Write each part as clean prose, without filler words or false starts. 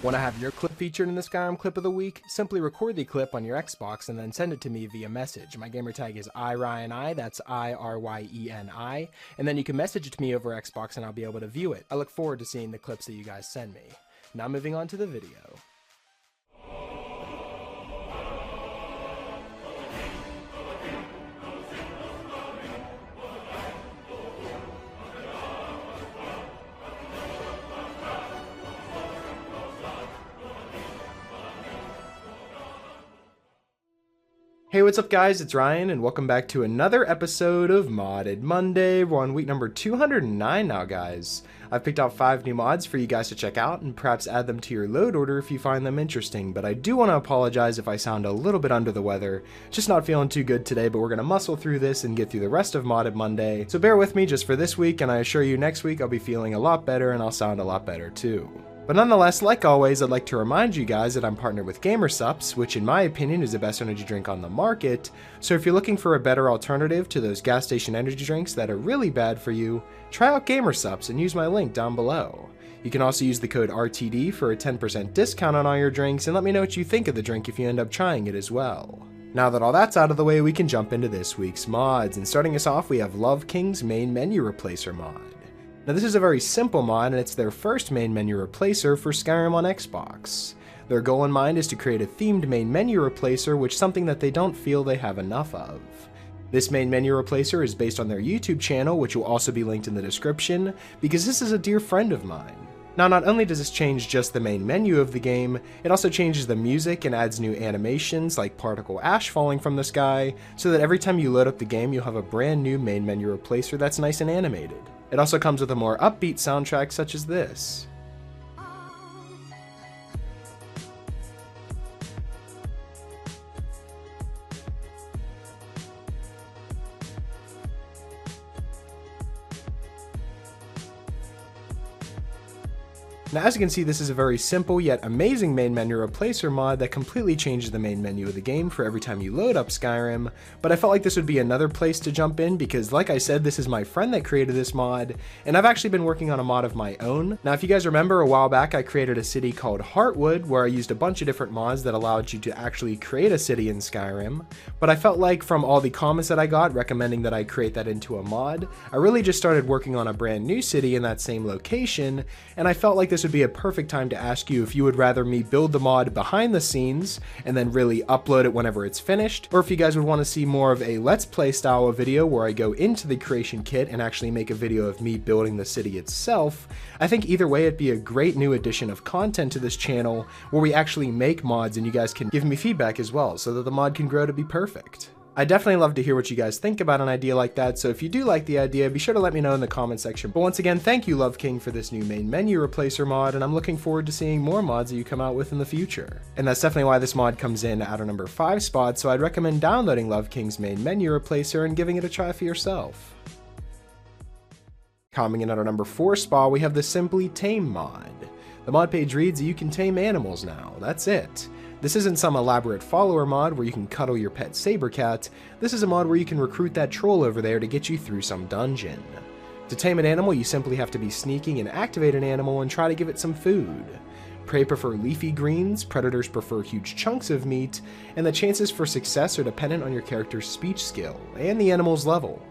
Want to have your clip featured in the Skyrim Clip of the Week? Simply record the clip on your Xbox and then send it to me via message. My gamertag is iRyeni, that's IRYENI, and then you can message it to me over Xbox and I'll be able to view it. I look forward to seeing the clips that you guys send me. Now moving on to the video. Hey, what's up guys, it's Ryan, and welcome back to another episode of Modded Monday. We're on week number 209 now, guys. I've picked out 5 new mods for you guys to check out, and perhaps add them to your load order if you find them interesting, but I do want to apologize if I sound a little bit under the weather. Just not feeling too good today, but we're going to muscle through this and get through the rest of Modded Monday. So bear with me just for this week, and I assure you next week I'll be feeling a lot better and I'll sound a lot better too. But nonetheless, like always, I'd like to remind you guys that I'm partnered with GamerSupps, which in my opinion is the best energy drink on the market, so if you're looking for a better alternative to those gas station energy drinks that are really bad for you, try out GamerSupps and use my link down below. You can also use the code RTD for a 10% discount on all your drinks, and let me know what you think of the drink if you end up trying it as well. Now that all that's out of the way, we can jump into this week's mods, and starting us off we have LoveKing's main menu replacer mod. Now this is a very simple mod, and it's their first main menu replacer for Skyrim on Xbox. Their goal in mind is to create a themed main menu replacer, which is something that they don't feel they have enough of. This main menu replacer is based on their YouTube channel, which will also be linked in the description, because this is a dear friend of mine. Now not only does this change just the main menu of the game, it also changes the music and adds new animations like particle ash falling from the sky, so that every time you load up the game you'll have a brand new main menu replacer that's nice and animated. It also comes with a more upbeat soundtrack such as this. Now as you can see, this is a very simple yet amazing main menu replacer mod that completely changes the main menu of the game for every time you load up Skyrim, but I felt like this would be another place to jump in because like I said, this is my friend that created this mod, and I've actually been working on a mod of my own. Now if you guys remember, a while back I created a city called Heartwood where I used a bunch of different mods that allowed you to actually create a city in Skyrim, but I felt like from all the comments that I got recommending that I create that into a mod, I really just started working on a brand new city in that same location, and I felt like this would be a perfect time to ask you if you would rather me build the mod behind the scenes and then really upload it whenever it's finished, or if you guys would want to see more of a let's play style of video where I go into the creation kit and actually make a video of me building the city itself. I think either way it'd be a great new addition of content to this channel where we actually make mods and you guys can give me feedback as well so that the mod can grow to be perfect. I'd definitely love to hear what you guys think about an idea like that, so if you do like the idea, be sure to let me know in the comment section. But once again, thank you LoveKing for this new main menu replacer mod, and I'm looking forward to seeing more mods that you come out with in the future. And that's definitely why this mod comes in at our number 5 spot, so I'd recommend downloading LoveKing's main menu replacer and giving it a try for yourself. Coming in at our number 4 spot, we have the Simply Tame mod. The mod page reads that you can tame animals now, that's it. This isn't some elaborate follower mod where you can cuddle your pet saber cat. This is a mod where you can recruit that troll over there to get you through some dungeon. To tame an animal, you simply have to be sneaking and activate an animal and try to give it some food. Prey prefer leafy greens, predators prefer huge chunks of meat, and the chances for success are dependent on your character's speech skill and the animal's level.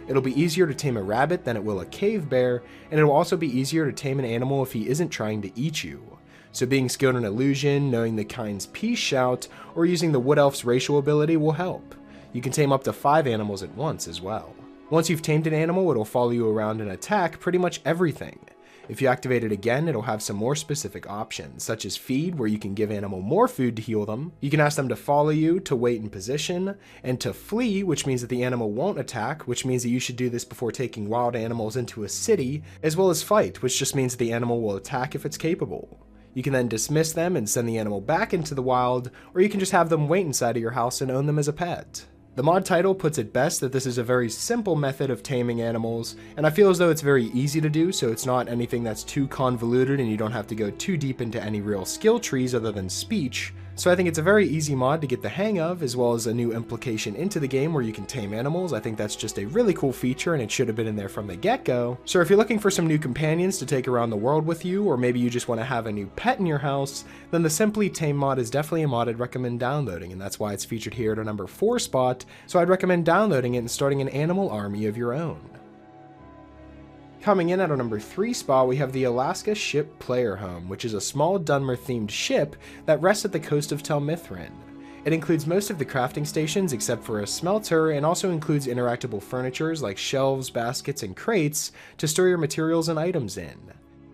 It'll be easier to tame a rabbit than it will a cave bear, and it'll also be easier to tame an animal if he isn't trying to eat you. So being skilled in illusion, knowing the Kyne's peace shout, or using the Wood Elf's racial ability will help. You can tame up to 5 animals at once as well. Once you've tamed an animal, it'll follow you around and attack pretty much everything. If you activate it again, it'll have some more specific options, such as feed, where you can give animal more food to heal them. You can ask them to follow you, to wait in position, and to flee, which means that the animal won't attack, which means that you should do this before taking wild animals into a city, as well as fight, which just means that the animal will attack if it's capable. You can then dismiss them and send the animal back into the wild, or you can just have them wait inside of your house and own them as a pet. The mod title puts it best that this is a very simple method of taming animals, and I feel as though it's very easy to do, so it's not anything that's too convoluted and you don't have to go too deep into any real skill trees other than speech, So I think it's a very easy mod to get the hang of, as well as a new implication into the game where you can tame animals. I think that's just a really cool feature and it should have been in there from the get-go. So if you're looking for some new companions to take around the world with you, or maybe you just want to have a new pet in your house, then the Simply Tame mod is definitely a mod I'd recommend downloading, and that's why it's featured here at a number 4 spot, so I'd recommend downloading it and starting an animal army of your own. Coming in at our number 3 spot, we have the Alaska Ship Player Home, which is a small Dunmer-themed ship that rests at the coast of Telmithrin. It includes most of the crafting stations except for a smelter, and also includes interactable furnitures like shelves, baskets, and crates to store your materials and items in.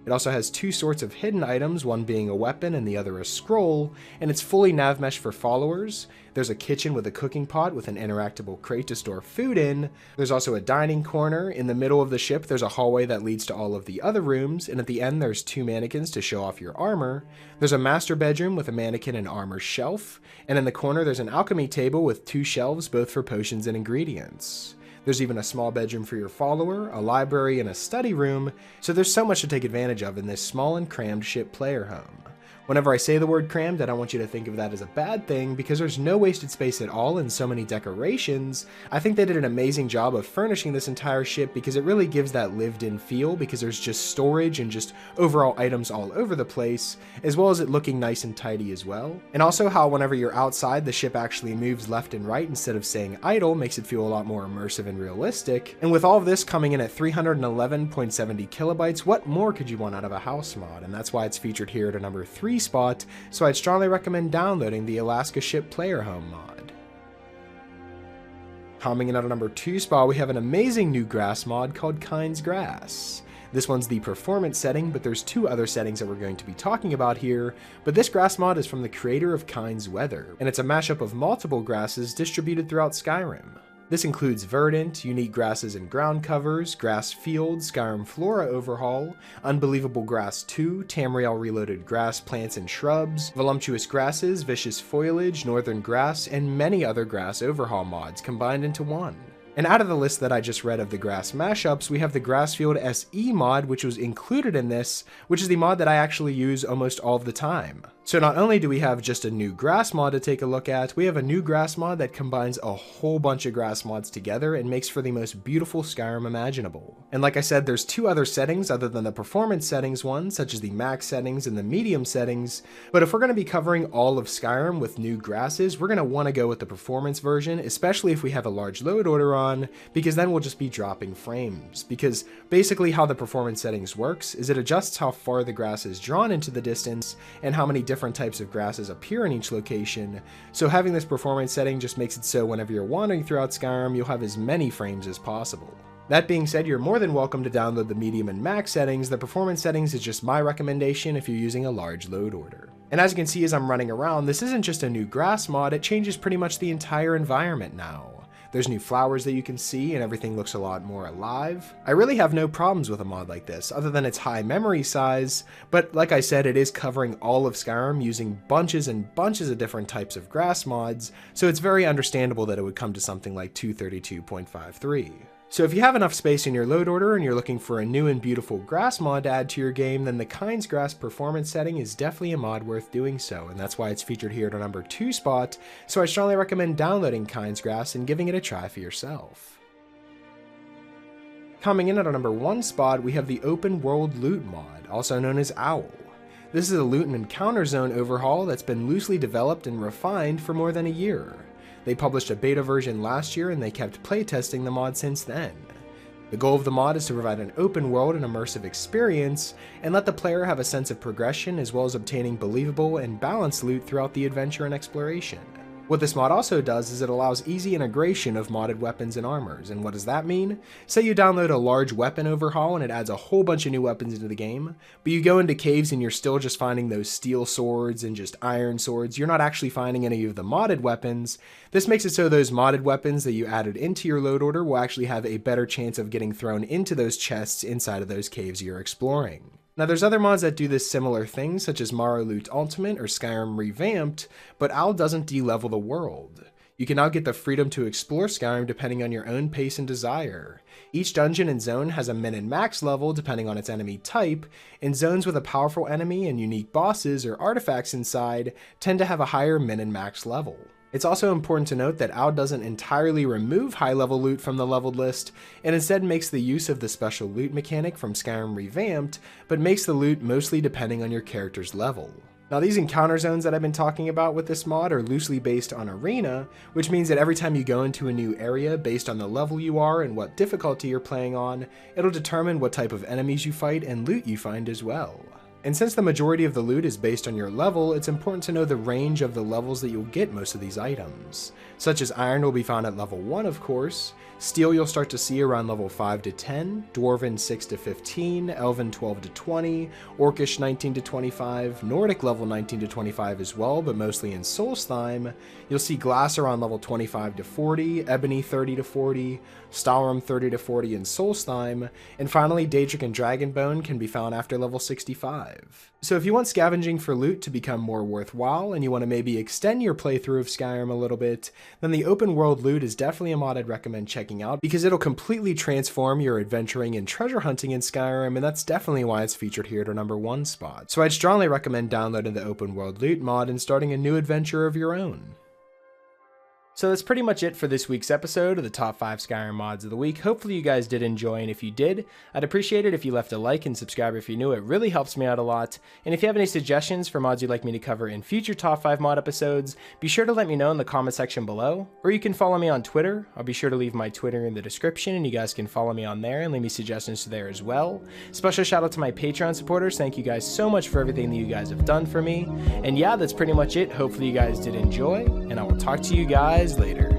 It also has 2 sorts of hidden items, one being a weapon and the other a scroll, and it's fully nav mesh for followers. There's a kitchen with a cooking pot with an interactable crate to store food in. There's also a dining corner. In the middle of the ship there's a hallway that leads to all of the other rooms, and at the end there's 2 mannequins to show off your armor. There's a master bedroom with a mannequin and armor shelf, and in the corner there's an alchemy table with 2 shelves, both for potions and ingredients. There's even a small bedroom for your follower, a library, and a study room, so there's so much to take advantage of in this small and crammed ship player home. Whenever I say the word crammed, I don't want you to think of that as a bad thing, because there's no wasted space at all and so many decorations. I think they did an amazing job of furnishing this entire ship because it really gives that lived-in feel, because there's just storage and just overall items all over the place, as well as it looking nice and tidy as well. And also how whenever you're outside, the ship actually moves left and right instead of staying idle, makes it feel a lot more immersive and realistic. And with all of this coming in at 311.70 kilobytes, what more could you want out of a house mod? And that's why it's featured here at a number 3 spot, so I'd strongly recommend downloading the Alaska Ship Player Home mod. Coming in at a number 2 spot, we have an amazing new grass mod called Kyne's Grass. This one's the performance setting, but there's 2 other settings that we're going to be talking about here, but this grass mod is from the creator of Kyne's Weather, and it's a mashup of multiple grasses distributed throughout Skyrim. This includes verdant, unique grasses and ground covers, grass fields, Skyrim flora overhaul, unbelievable grass 2, Tamriel reloaded grass, plants and shrubs, voluptuous grasses, vicious foliage, northern grass, and many other grass overhaul mods combined into one. And out of the list that I just read of the grass mashups, we have the Grassfield SE mod, which was included in this, which is the mod that I actually use almost all of the time. So not only do we have just a new grass mod to take a look at, we have a new grass mod that combines a whole bunch of grass mods together and makes for the most beautiful Skyrim imaginable. And like I said, there's 2 other settings other than the performance settings one, such as the max settings and the medium settings, but if we're going to be covering all of Skyrim with new grasses, we're going to want to go with the performance version, especially if we have a large load order on, because then we'll just be dropping frames. Because basically how the performance settings works is it adjusts how far the grass is drawn into the distance and how many different types of grasses appear in each location, so having this performance setting just makes it so whenever you're wandering throughout Skyrim, you'll have as many frames as possible. That being said, you're more than welcome to download the medium and max settings. The performance settings is just my recommendation if you're using a large load order. And as you can see as I'm running around, this isn't just a new grass mod, it changes pretty much the entire environment now. There's new flowers that you can see and everything looks a lot more alive. I really have no problems with a mod like this, other than its high memory size, but like I said, it is covering all of Skyrim using bunches and bunches of different types of grass mods, so it's very understandable that it would come to something like 232.53. So if you have enough space in your load order and you're looking for a new and beautiful grass mod to add to your game, then the Kyne's Grass performance setting is definitely a mod worth doing so, and that's why it's featured here at a number 2 spot, so I strongly recommend downloading Kyne's Grass and giving it a try for yourself. Coming in at our number 1 spot, we have the Open World Loot mod, also known as OWL. This is a loot and encounter zone overhaul that's been loosely developed and refined for more than a year. They published a beta version last year and they kept playtesting the mod since then. The goal of the mod is to provide an open world and immersive experience and let the player have a sense of progression as well as obtaining believable and balanced loot throughout the adventure and exploration. What this mod also does is it allows easy integration of modded weapons and armors, and what does that mean? Say you download a large weapon overhaul and it adds a whole bunch of new weapons into the game, but you go into caves and you're still just finding those steel swords and just iron swords, you're not actually finding any of the modded weapons. This makes it so those modded weapons that you added into your load order will actually have a better chance of getting thrown into those chests inside of those caves you're exploring. Now there's other mods that do this similar thing, such as Morrow Loot Ultimate or Skyrim Revamped, but OWL doesn't de-level the world. You can now get the freedom to explore Skyrim depending on your own pace and desire. Each dungeon and zone has a min and max level depending on its enemy type, and zones with a powerful enemy and unique bosses or artifacts inside tend to have a higher min and max level. It's also important to note that OWL doesn't entirely remove high-level loot from the leveled list, and instead makes the use of the special loot mechanic from Skyrim revamped, but makes the loot mostly depending on your character's level. Now these encounter zones that I've been talking about with this mod are loosely based on arena, which means that every time you go into a new area based on the level you are and what difficulty you're playing on, it'll determine what type of enemies you fight and loot you find as well. And since the majority of the loot is based on your level, it's important to know the range of the levels that you'll get most of these items. Such as iron will be found at level 1 of course, steel you'll start to see around level 5 to 10, dwarven 6 to 15, elven 12 to 20, orcish 19 to 25, nordic level 19 to 25 as well, but mostly in Solstheim. You'll see glass around level 25 to 40, ebony 30 to 40, Stalrim 30 to 40 in Solstheim, and finally Daedric and Dragonbone can be found after level 65. So if you want scavenging for loot to become more worthwhile and you want to maybe extend your playthrough of Skyrim a little bit, then the open world loot is definitely a mod I'd recommend checking out because it'll completely transform your adventuring and treasure hunting in Skyrim, and that's definitely why it's featured here at our #1 spot. So I'd strongly recommend downloading the open world loot mod and starting a new adventure of your own. So that's pretty much it for this week's episode of the top 5 Skyrim mods of the week. Hopefully you guys did enjoy, and if you did, I'd appreciate it if you left a like and subscribe if you're new. It really helps me out a lot. And if you have any suggestions for mods you'd like me to cover in future top 5 mod episodes, be sure to let me know in the comment section below, or you can follow me on Twitter. I'll be sure to leave my Twitter in the description, and you guys can follow me on there and leave me suggestions there as well. Special shout out to my Patreon supporters. Thank you guys so much for everything that you guys have done for me. And yeah, that's pretty much it. Hopefully you guys did enjoy, and I will talk to you guys later.